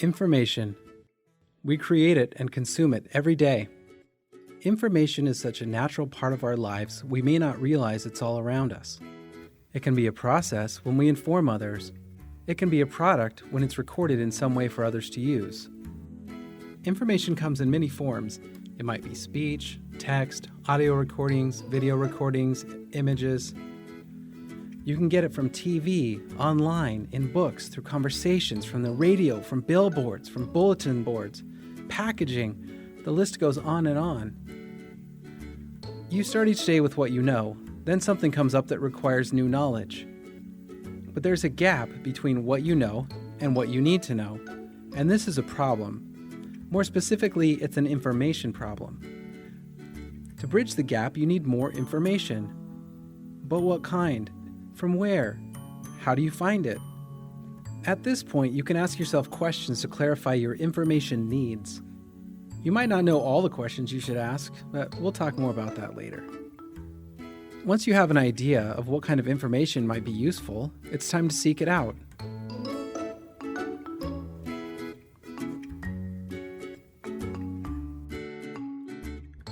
Information. We create it and consume it every day. Information is such a natural part of our lives, we may not realize it's all around us. It can be a process when we inform others. It can be a product when it's recorded in some way for others to use. Information comes in many forms. It might be speech, text, audio recordings, video recordings, images. You can get it from TV, online, in books, through conversations, from the radio, from billboards, from bulletin boards, packaging. The list goes on and on. You start each day with what you know, then something comes up that requires new knowledge. But there's a gap between what you know and what you need to know, and this is a problem. More specifically, it's an information problem. To bridge the gap, you need more information. But what kind? From where? How do you find it? At this point, you can ask yourself questions to clarify your information needs. You might not know all the questions you should ask, but we'll talk more about that later. Once you have an idea of what kind of information might be useful, it's time to seek it out.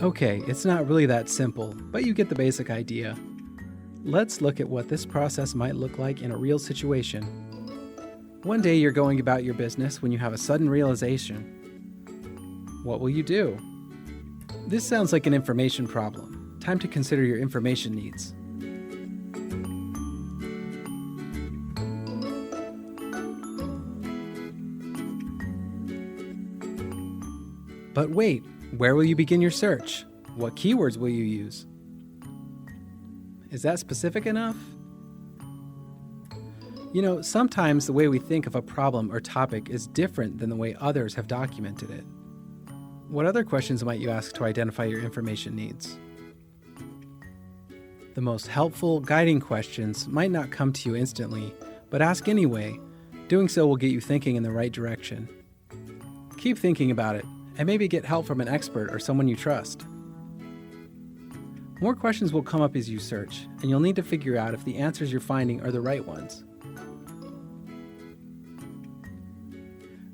Okay, it's not really that simple, but you get the basic idea. Let's look at what this process might look like in a real situation. One day you're going about your business when you have a sudden realization. What will you do? This sounds like an information problem. Time to consider your information needs. But wait, where will you begin your search? What keywords will you use? Is that specific enough? You know, sometimes the way we think of a problem or topic is different than the way others have documented it. What other questions might you ask to identify your information needs? The most helpful, guiding questions might not come to you instantly, but ask anyway. Doing so will get you thinking in the right direction. Keep thinking about it, and maybe get help from an expert or someone you trust. More questions will come up as you search, and you'll need to figure out if the answers you're finding are the right ones.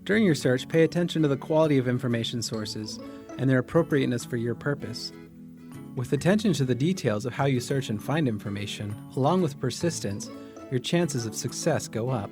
During your search, pay attention to the quality of information sources and their appropriateness for your purpose. With attention to the details of how you search and find information, along with persistence, your chances of success go up.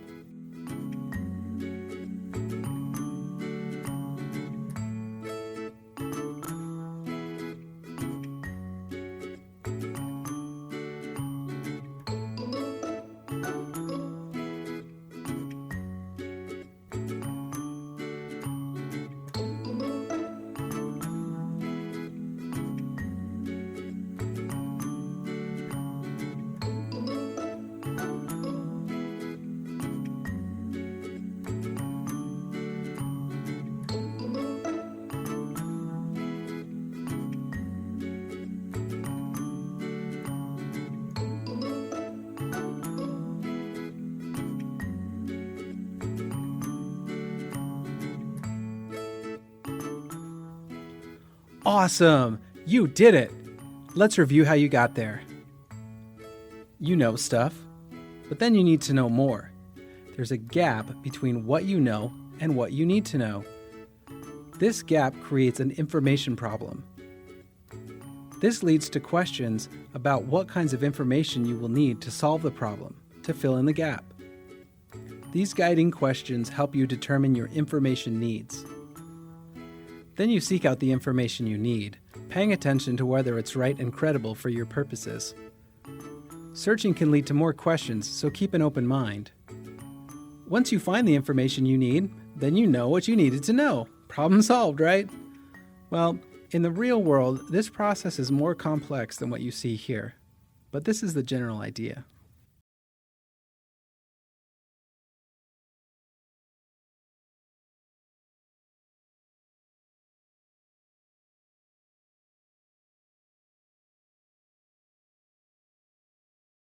Awesome! You did it! Let's review how you got there. You know stuff, but then you need to know more. There's a gap between what you know and what you need to know. This gap creates an information problem. This leads to questions about what kinds of information you will need to solve the problem, to fill in the gap. These guiding questions help you determine your information needs. Then you seek out the information you need, paying attention to whether it's right and credible for your purposes. Searching can lead to more questions, so keep an open mind. Once you find the information you need, then you know what you needed to know. Problem solved, right? Well, in the real world, this process is more complex than what you see here, but this is the general idea.